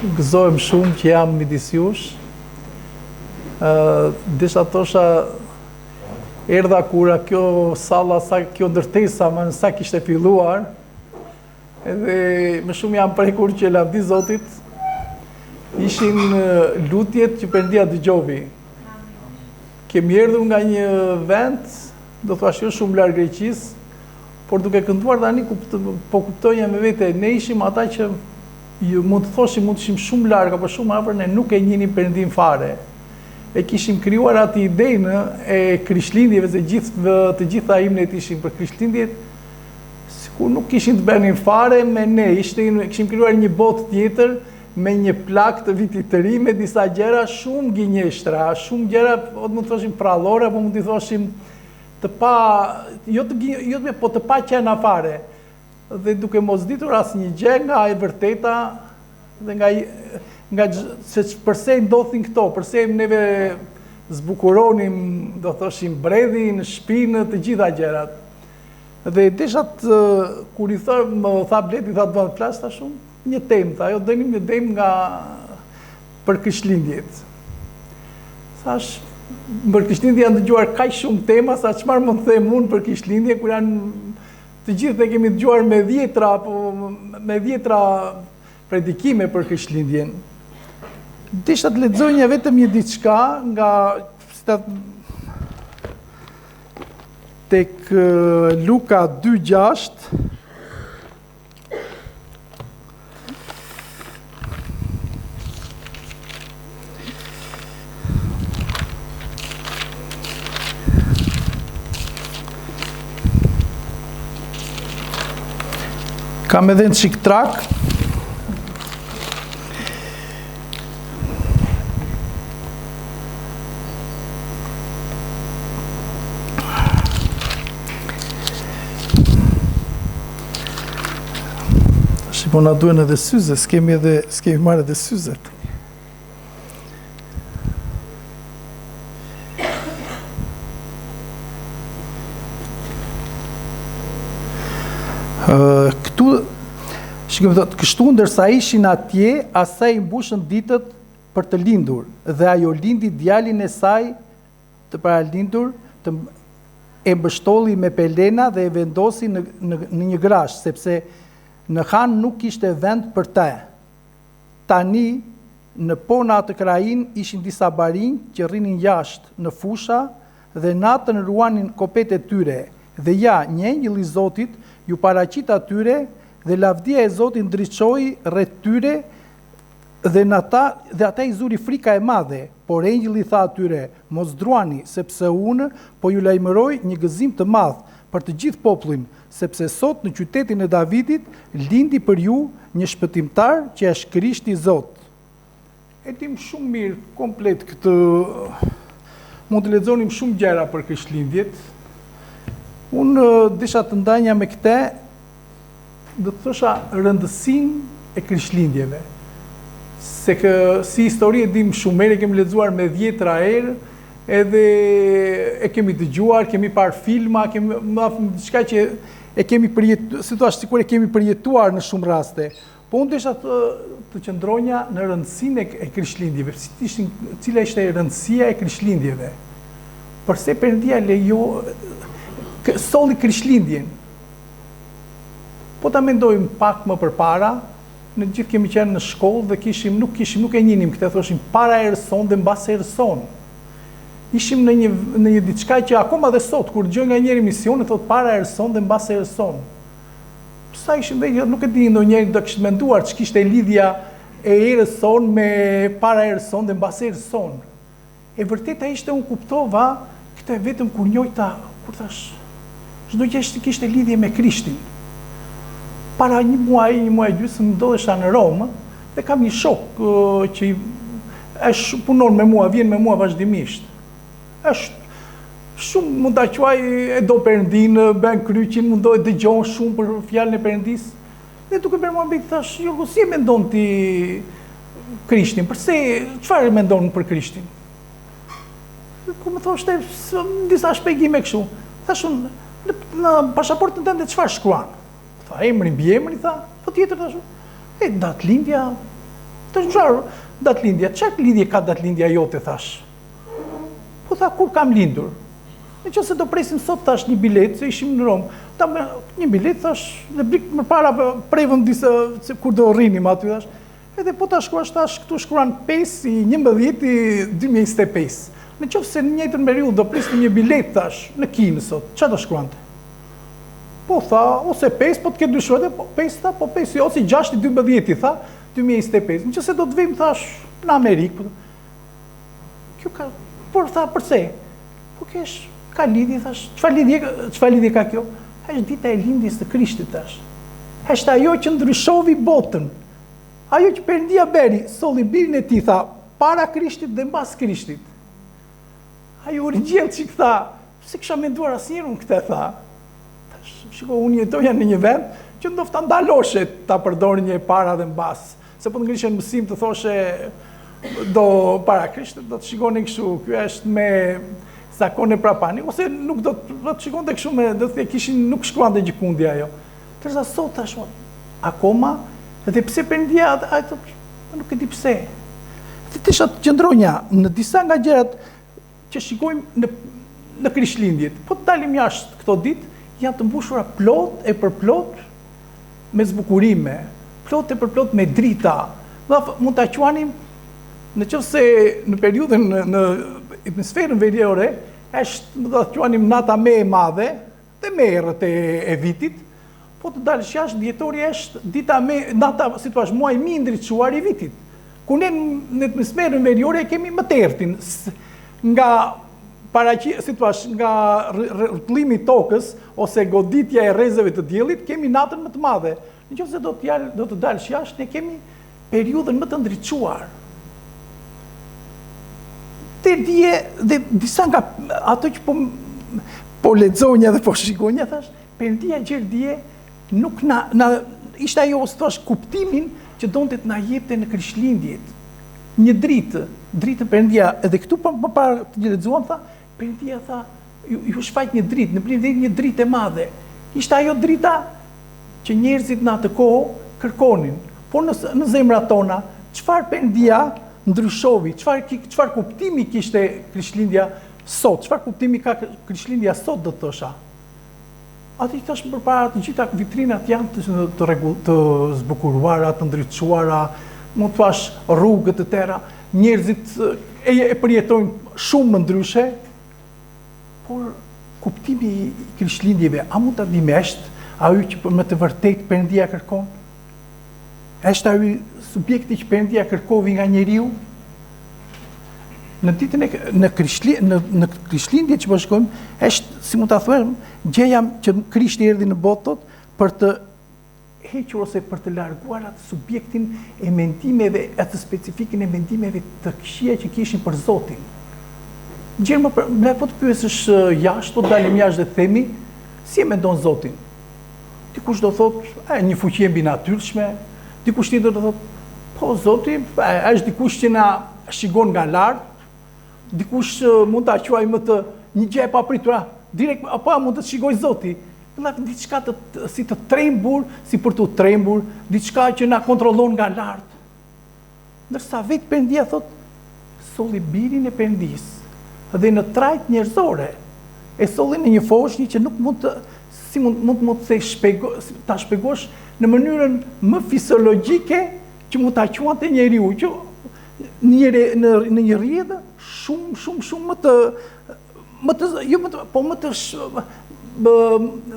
gëzohem shumë që jam midis jush. Desha thosha, erdha kura kjo salla, kjo ndërtesa, sa kishte filluar, edhe më shumë jam prekur që lavdi Zotit, ishin lutjet që Perëndia dëgjovi. Kemi erdhur nga një vend, do thua jo shumë larg Greqisë, por duke kënduar tani po kuptoja me vete, ne ishim ata që mund të thoshim mund të ishim shumë larg apo shumë afër, ne nuk e njihnim Perëndin fare. E kishim krijuar atë idenë e Krishtlindjeve, se të gjitha himnet ishin për Krishtlindjet, sikur nuk kishin të bënin fare me ne, kishim krijuar një botë tjetër me një plak të vitit të ri, me disa gjëra shumë gënjeshtra, shumë gjëra, mund të thoshim prallore, apo mund të thoshim të pa, po të pa qenë fare. Dhe duke mos ditur asnjë gjë nga e vërteta dhe nga se përse ndodhin këto, përse neve zbukuronim, do thoshim, bredhin, shpinë, të gjitha gjërat. Dhe deshat, kur i më tha Bledi, tha të flas ta shumë, një temë, tha, jo dënim një temë për Krishtlindjet. Thash, për Krishtlindje janë dëgjuar kaq shumë tema, sa çfarë mund të them unë për Krishtlindje, kur janë të gjithë ne kemi dëgjuar me dhjetra predikime për Krishtlindjen. Desha të lexoj vetëm një diçka nga tek Luka 2:6. Kam edhe në qik trak. Po na duhen edhe syze, s'kemi marrë edhe syzet. Kështu ndërsa ishin atje, asaj i mbushën ditët për të lindur, dhe ajo lindi djalin e saj të paralindur, e mbështolli me pelena dhe e vendosi në një grash, sepse në han nuk ishte vend për te. Tani, në pona të krajin ishin disa barinj që rrinin jashtë në fusha dhe natën ruanin kopet e tyre, dhe ja, një engjëll i Zotit ju paraqit atyre dhe lavdia e Zotit ndriçoi rreth tyre dhe ata i zuri frika e madhe, por engjëlli tha atyre, mos druani, sepse unë po ju lajmëroj një gëzim të madh për të gjithë popullin, sepse sot në qytetin e Davidit lindi për ju një shpëtimtar që është Krishti Zot. E dim shumë mirë, komplet këtë, mund të lexonim shumë gjëra për Krishtlindjet. Unë desha të ndanja me këte, do të thosha rëndësinë e Krishtlindjeve. Se si histori e dim shumë herë, kemi lexuar me 10 herë, edhe e kemi dëgjuar, kemi parë filma, kemi diçka që e kemi përjetuar, si thua, sikur e kemi përjetuar në shumë raste. Po unë desha të qëndronja në rëndësinë e Krishtlindjeve, cila ishte rëndësia e Krishtlindjeve. Përse Perëndia solli Krishtlindjen. Po ta mendojmë pak më përpara, ne gjithë kemi qenë në shkollë dhe nuk e njihnim këtë, thoshim para erëson dhe mbas erëson. Ishim në një diçka që akoma dhe sot, kur dëgjoj nga njëri misionet, thot para erëson dhe mbas erëson. Sa ishim dhe nuk e di ndonjëri do kishte menduar që kishte lidhja e erëson me para erëson dhe mbas erëson. E vërteta ishte, unë kuptova këtë vetëm kur njojta, kur thash, çdo gjë kishte lidhje me Krishtin. Para një muaj gjysmë ndodhesha në Romë dhe kam një shok që punon me mua, vjen me mua vazhdimisht. Është shumë, mund ta quaj, e do Perëndin, bën kryqin, mundohet dëgjon shumë për fjalën e Perëndis. Dhe duke bërë mua mbi thash, jo, si e mendon ti Krishtin? Çfarë mendon për Krishtin? Ku më thoshte disa shpjegime kështu. Thash unë, në pasaportën tënde çfarë shkruan? Tha, emrin, mbiemrin, tha, po tjetër thash. E datë lindja, Të ngjarë datëlindja, çfarë lidhje ka datëlindja jote thash? Po tha kur kam lindur. Nëse do presim sot thash një bilet, se ishim në Romë. Një bilet thash, në blik më para prevëm disa kur do rrinim aty thash. Edhe po ta shkruash tash këtu shkruan 5/11/2025. Nëse në njëjtën periudhë do prisnim një bilet tash në Kinë sot, çfarë do shkruante? Po tha, ose 5, po të ketë ndryshuar, po 5 tha, po 5 ose 6/12 tha, 2025. Nëse do të vim thash në Amerikë. Kjo ka, por tha përse? Po kesh ka lidhje thash. Çfarë lidhje ka kjo? Është dita e lindjes së Krishtit tash. Është ajo që ndryshovi botën. Ajo që Perëndia beri, solli birin e tij tha, para Krishtit dhe mbas Krishtit. Ajo u ringjell çik tha, pse kisha menduar asnjëherë unë këtë tha. Tash, shiko, unë jetoja në një vend që ndofta ndaloshe ta përdorë një para dhe mbas. Se po të ngrishen mësim të thoshe do para Krishtit, do të shikonin kështu, ky është me zakone prapani, ose nuk do të shikonte kështu me, do të kishin nuk shkruante gjikundja ajo. Tërsa sot tash, akoma edhe pse Perëndia ato nuk e di pse. Të tisha të qëndronja në disa nga gjërat që shikojmë në Krishtlindjet. Po të dalim jashtë këto ditë, janë të mbushura plot e përplot me zbukurime, plot e përplot me drita. Mund ta quanim nëse në periudhën në hemisferën veriore është, do ta quanim nata më e madhe dhe më errët e vitit. Po të dalësh jashtë, dhjetori është nata, si thua, muaji më i ndriçuar i vitit. Ku ne në hemisferën veriore kemi më të errtin nga si thua, nga rrotullimi i tokës ose goditja e rrezeve të diellit, kemi natën më të madhe. Nëse do të dalësh jashtë, ne kemi periudhën më të ndriçuar. Te dje dhe disa nga ato që po lexonja dhe po shikonja thash, Perëndia gjerdje nuk ishte ajo, si thua, kuptimin që donte të na jepte në Krishtlindjet. Një dritë Perëndia, edhe këtu më parë të lexuam tha, Perëndia tha, ju shfaq një dritë, në Prindërit një dritë e madhe. Ishte ajo drita që njerëzit në atë kohë kërkonin. Po në zemrat tona, çfarë Perëndia ndryshovi, çfarë kuptimi kishte Krishtlindja sot, çfarë kuptimi ka Krishtlindja sot, do të thosha. Atë i thash përpara, të gjitha vitrinat janë të zbukuruara, të ndriçuara, mund të thash rrugët e tëra, njerëzit e përjetojnë shumë më ndryshe, por kuptimi i Krishtlindjeve, a mund ta dimesht, ajo që me të vërtetë Perëndia kërkon? Është ajo subjekti që Perëndia kërkovi nga njeriu? Në ditën në Krishtlindje që po shkojmë, është, si mund ta thuajmë, gjëja që Krishti erdhi në botë për të hequr ose për të larguar atë subjektin e mendimeve, atë specifikin e mendimeve të këqija që kishin për Zotin. Gjerë më po të pyesësh jashtë, po të dalim jashtë dhe themi, si e mendon Zotin? Dikush do thotë, një fuqi e mbinatyrshme, dikush tjetër do thotë, po Zoti është dikush që na shikon nga lart, dikush mund ta quaj më të një gjë e papritur, direkt apo mund të shikoj Zoti, diçka si të trembur, si për të trembur, diçka që na kontrollon nga lart. Ndërsa vetë Perëndia thotë, solli birin e Perëndis, dhe në trajt njerëzore, e solli në një foshni që nuk mund të ta shpjegosh në mënyrën më fisiologjike që mund ta quante njeriu, që në një rrjedhë shumë më të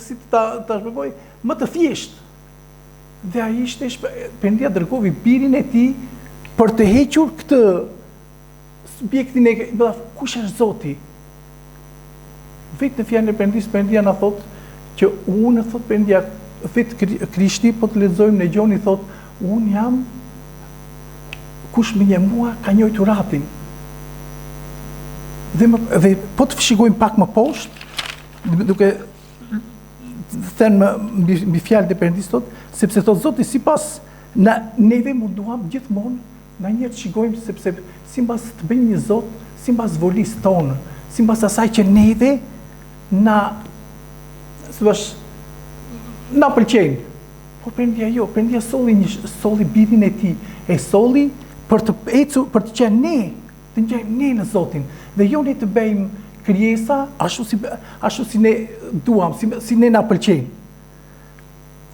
si ta shpjegoj, më të thjesht. Dhe ai ishte, Perëndia dërgovi birin e tij për të hequr këtë subjektin e kush është Zoti. Vetë në fjalën e Perëndis, Perëndia na thotë që unë, thotë Perëndia, vetë Krishti, po të lexojmë në Gjon, i thotë, unë jam kush më njeh mua ka njohur ratin. Dhe po të shikojmë pak më poshtë, duke thënë mbi fjalët e Perëndis thotë, sepse thotë Zoti sipas neve munduam gjithmonë na njëherë të shikojmë, sepse sipas të bëjmë një Zot, sipas volisë tonë, sipas asaj që neve na pëlqejnë. Por Perëndia jo, Perëndia solli birin e tij, e solli për të ecur, për të qenë ne, të ngjajmë ne në Zotin, dhe jo ne të bëjmë krijesa ashtu si ne duam, si ne na pëlqejnë.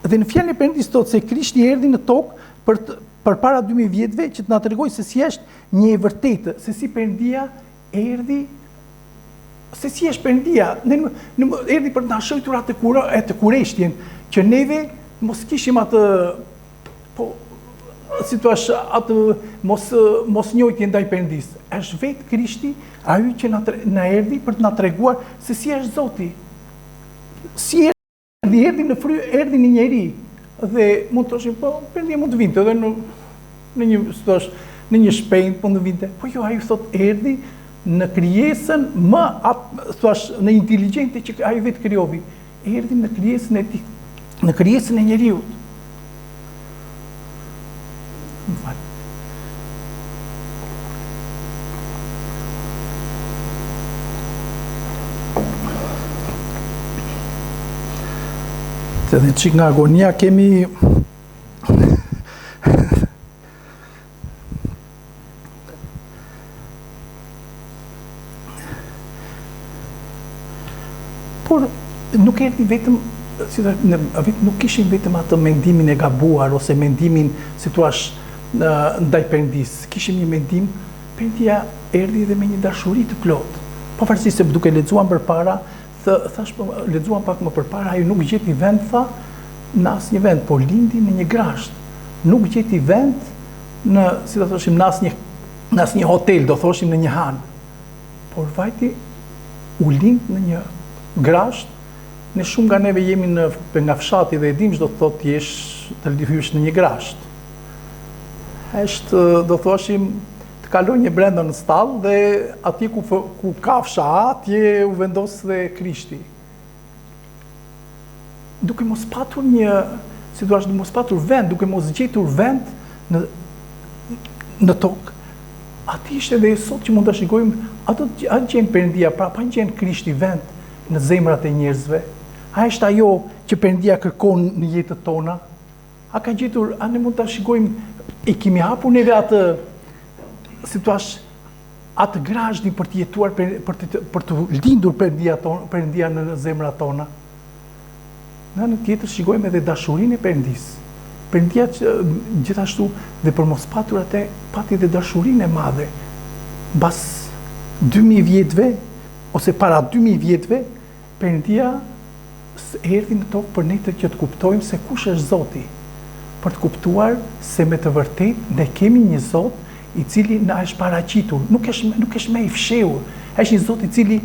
Dhe në fjalën e Perëndis thotë se Krishti erdhi në tokë përpara 2000 vjetëve që të na tregojë se si është një e vërtetë, se si Perëndia erdhi, se si është Perëndia, erdhi për të na shojtur atë kureshtjen që neve mos kishim atë, po si thua atë mos njohje ndaj Perëndis. Është vetë Krishti ai që na erdhi për të na treguar se si është Zoti. Si erdhi në fry, erdhi në njeri. Dhe mund të thoshim, po Perëndia mund të vinte edhe në një shpejt mund të vinte. Po jo, ai thot erdhi në krijesën në inteligjente që ai vetë krijovi. Erdhi në krijesën e tij, në krijesën e njeriut. Dhe në qik nga agonia kemi por nuk erdhi vetëm nuk kishin vetëm atë mendimin e gabuar ose mendimin si thua ndaj Perëndis. Kishim një mendim, Perëndia erdhi dhe me një dashuri të plotë. Pavarësisht se duke lexuar përpara, thash po lexuam pak më përpara, ai nuk gjeti vend në asnjë vend, por lindi në një grasht. Nuk gjeti vend në, si ta thoshim, në asnjë hotel, do thoshim në një han. Por vajti u lind në një grasht. Ne shumë nga neve jemi nga fshati dhe e dim çdo të thotë të hysh në një grasht. Është, do thoshim, të kaloj një brenda në stall dhe atje ku ka fsha, atje u vendos dhe Krishti. Duke mos patur mos patur vend, duke mos gjetur vend në tokë. Ati ishte dhe sot që mund të shikojmë, atë gjenë Perëndia, pra pa gjenë Krishti vend në zemrat e njerëzve. A është ajo që Perëndia kërkon në jetët tona? A ka gjetur, a ne mund të shikojmë, i kemi hapur neve atë, si thua, atë grashtin për të jetuar, për të lindur Perëndia në zemrat tona. Në anën tjetër shikojmë edhe dashurinë e Perëndis. Perëndia gjithashtu dhe për mos patur atë, pati dhe dashurinë e madhe. Mbas 2000 vjetëve ose para 2000 vjetëve, Perëndia erdhi në tokë për ne që të kuptojmë se kush është Zoti. Për të kuptuar se me të vërtetë ne kemi një Zot i cili na është paraqitur, nuk është më i fshehur. Është një Zot i cili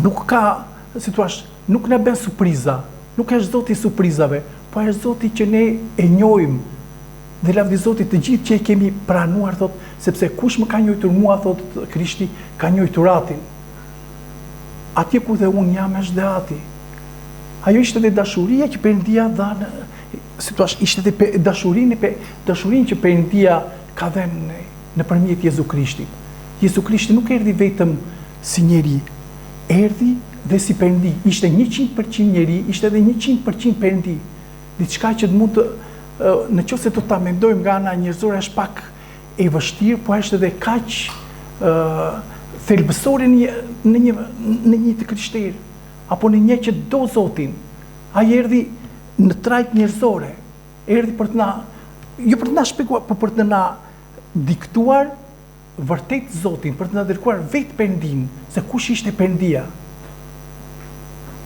nuk ka, si thua, nuk na bën surpriza, nuk është Zoti i surprizave, po është Zoti që ne e njohim. Dhe lavdi Zotit të gjithë që e kemi pranuar, thot, sepse kush më ka njohur mua, thot Krishti, ka njohur atin. Atje ku dhe unë jam është dhe ati. Ajo ishte dhe dashuria që Perëndia dha, si thua, ishte dhe dashurinë që Perëndia ka dhënë nëpërmjet Jezu Krishtit. Jezu Krishti nuk erdhi vetëm si njeri, erdhi dhe si Perëndi. Ishte 100% njeri, ishte dhe 100% Perëndi. Diçka që mund të, në qoftë se do ta mendojmë nga ana njerëzore, është pak e vështirë, po është edhe kaq thelbësore në një të krishterë, apo në një që do Zotin. Ai erdhi në trajt njerëzore, erdhi për të na, jo për të na shpjeguar, por për të na diktuar vërtet Zotin, për të na dërguar vetë Perëndin, se kush ishte Perëndia.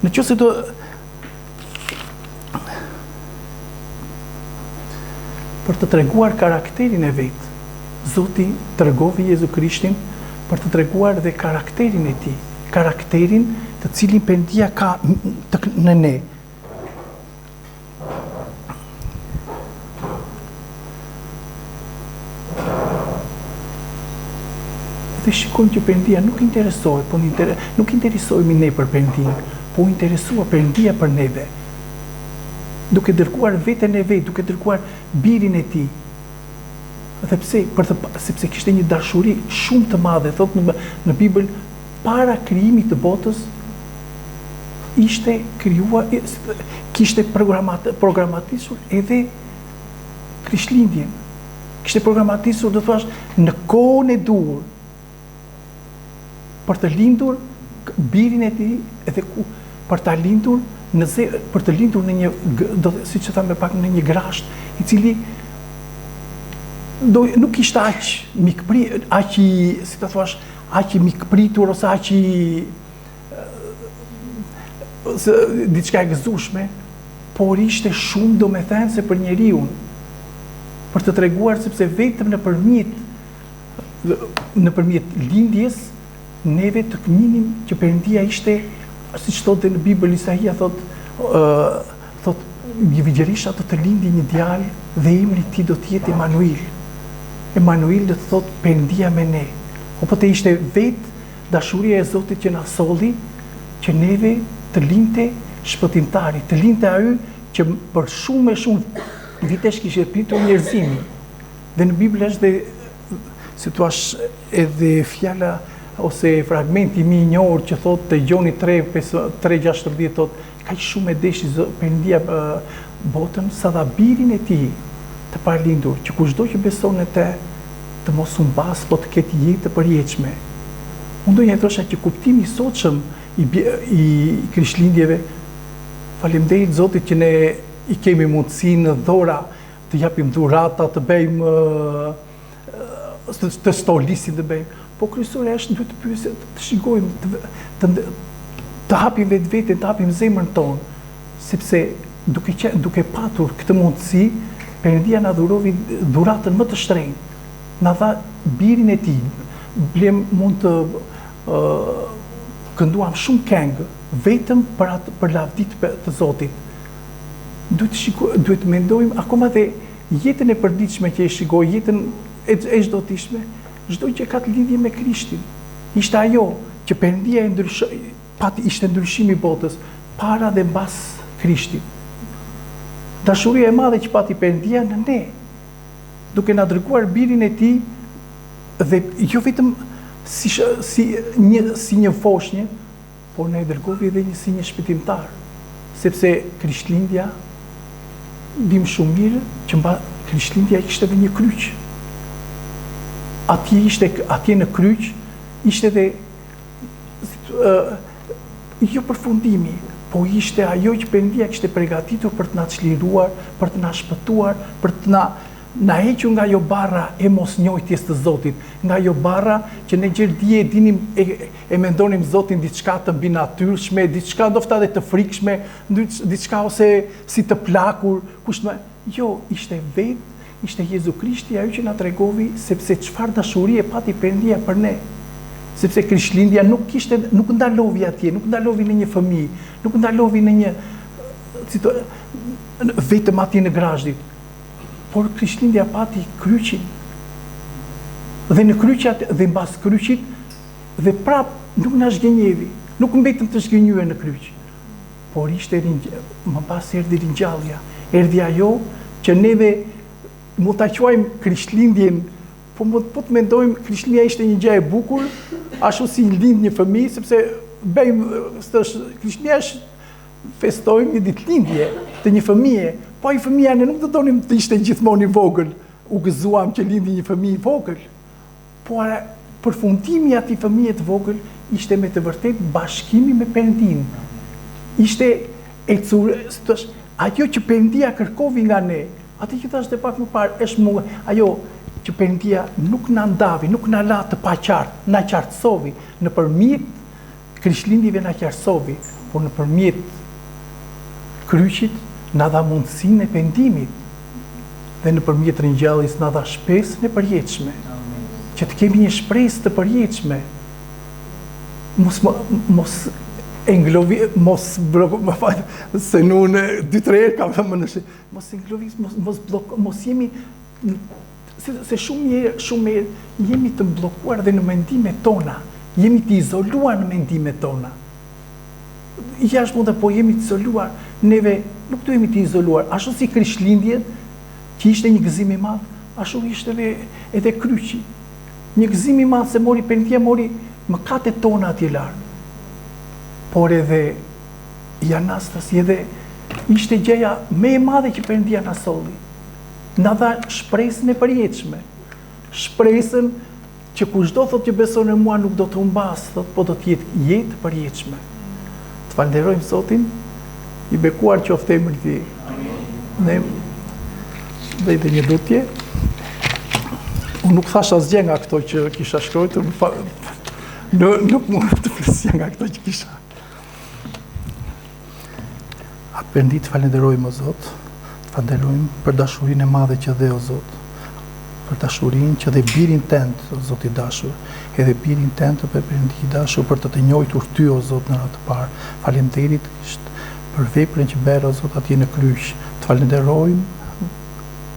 Në qoftë se do për të treguar karakterin e vet, Zoti tregovi Jezu Krishtin për të treguar dhe karakterin e tij, karakterin të cilin Perëndia ka në ne. Dhe shikojmë që Perëndia nuk interesohet, nuk interesohemi ne për Perëndin, po interesua Perëndia për neve. Duke dërguar veten e vet, duke dërguar birin e tij. Dhe pse? Sepse kishte një dashuri shumë të madhe, thot në Bibël, para krijimit të botës, ishte krijuar, kishte programatisur edhe Krishtlindjen. Kishte programatisur, do thash, në kohën e dur për të lindur birin e tij, edhe për ta lindur për të lindur në një, siç e thamë pak, në një grasht i cili nuk ishte aq i mikpritur ose aq i diçka e gëzueshme, por ishte shumë domethënëse për njeriu, për të treguar sepse vetëm nëpërmjet lindjes neve të njihnim që Perëndia ishte, siç thotë në Bibël, Isaia thot Vigjerisha do të lindi një djalë dhe emri i tij do të jetë Emanuel. Emanuel do të thotë Perëndia me ne. Po të ishte vetë dashuria e Zotit që na solli që neve të linte shpëtimtari, të linte ai që për shumë e shumë vitesh kishte pritur njerëzimin. Dhe në Bibël është si thua edhe fjala ose fragmenti më i njohur që thotë te Gjoni 3:16 thotë kaq shumë e deshi Perëndia botën sa dha birin e tij të parlindur, që kushdo që beson në te të mos u mbas, po të ketë jetë të përjetshme. Unë do një thosha që kuptimi i sotshëm i Krishtlindjeve, faleminderit Zotit që ne i kemi mundësi në dhora të japim dhurata, të bëjmë të stolisim, të bëjmë. Po kryesore duhet të pyesim, të shikojmë, të hapim vetveten, të hapim zemrën tonë, sepse duke patur këtë mundësi, Perëndia na dhurovi dhuratën më të shtrenjtë. Na dha birin e tij. Blem mund të kënduam shumë këngë vetëm për lavditë të Zotit. Duhet të mendojmë akoma dhe jetën e përditshme që e shikoj, jetën e çdotishme, çdo gjë ka të lidhje me Krishtin. Ishte ajo që Perëndia ishte ndryshimi i botës para dhe mbas Krishtit. Dashuria e madhe që pati Perëndia në ne, duke na dërguar birin e tij dhe jo vetëm si një foshnjë, por na e dërgoi edhe si një shpëtimtar, sepse Krishtlindja dim shumë mirë që Krishtlindja kishte edhe një kryq. Atje në kryq ishte edhe jo përfundimi, po ishte ajo që Perëndia kishte përgatitur për të na çliruar, për të na shpëtuar, për të na hequr nga ajo barra e mosnjohjes të Zotit, nga ajo barra që ne gjerdje dinim e mendonim Zotin diçka të mbi natyrshme, diçka ndoshta edhe të frikshme, diçka ose si të plakur, jo, ishte ishte Jezu Krishti ajo që na tregovi sepse çfarë dashurie pati Perëndia për ne. Sepse Krishtlindja nuk ndalovi atje, nuk ndalovi në një fëmijë, nuk ndalovi në një vetëm atje në grazhdit, por Krishtlindja pati kryqin. Dhe në kryqat dhe mbas kryqit dhe prap nuk na zgjenjevi, nuk mbetëm të zgjenjur në kryq. Por ishte më pas erdhi ringjallja, erdhi ajo që neve mund ta quajmë Krishtlindjen. Po të mendojmë, Krishtlindja ishte një gjë e bukur, ashtu si lind një fëmijë, sepse Krishtlindja festojmë një ditëlindje të një fëmije, po ai fëmija ne nuk do donim të ishte gjithmonë i vogël, u gëzuam që lindi një fëmijë i vogël, por përfundimi i atij fëmije të vogël ishte me të vërtet bashkimi me Perëndin. Ishte ajo që Perëndia kërkovi nga ne, atë që thash pak më parë, është ajo që Perëndia nuk na ndavi, nuk na la të paqartë, na qartësovi, nëpërmjet Krishtlindjeve na qartësovi, por nëpërmjet kryqit na dha mundësinë e pendimit dhe nëpërmjet ringjalljes na dha shpresën e përjetshme. Që të kemi një shpresë të përjetshme. Mos englovi, se në 2-3 herë kam thënë në mos englovis, mos jemi se shumë jemi të mblokuar dhe në mendimet tona, jemi të izoluar në mendimet tona. Jashtë mund të po jemi të izoluar, neve nuk të jemi të izoluar, ashtu si Krishtlindjet, që ishte një gëzim i madh, ashtu ishte edhe kryqi. Një gëzim i madh se Perëndia mori mëkatet tona atje larg. Por edhe i Anastasi, edhe ishte gjëja më e madhe që Perëndia na solli. Na dha shpresën e përjetshme. Shpresën që kushdo thotë që beson në mua nuk do të humbas, thotë, po do të jetë jetë përjetshme. Të falenderojmë Zotin, i bekuar qoftë emri i Tij. Ne vejtë një lutje. Unë nuk thash asgjë nga këto që kisha shkruar, nuk mund të flasja nga këto që kisha. Atë Perëndi të falenderojmë o Zot, të falenderojmë për dashurinë e madhe që dhe o Zot, për dashurinë që dhe birin tënd, o Zot i dashur, edhe birin tënd të Perëndi i dashur për të njohur Ty o Zot në atë parë. Faleminderit për veprën që bërë o Zot atje në kryq. Të falenderojmë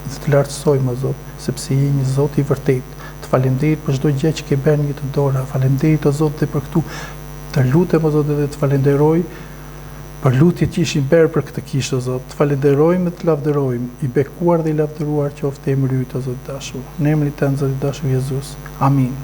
dhe të lartësojmë o Zot, sepse je një Zot i vërtet. Të falenderit për çdo gjë që ke bërë në jetën tonë. Falenderit o Zot dhe për këtu. Të lutem o Zot edhe të falenderoj për lutjet që ishin bërë për këtë kishë o Zot. Të falenderojmë dhe të lavdërojmë, i bekuar dhe i lavdëruar qoftë emri Yt o Zot dashur. Në emrin Tënd Zot i dashur Jezus. Amin.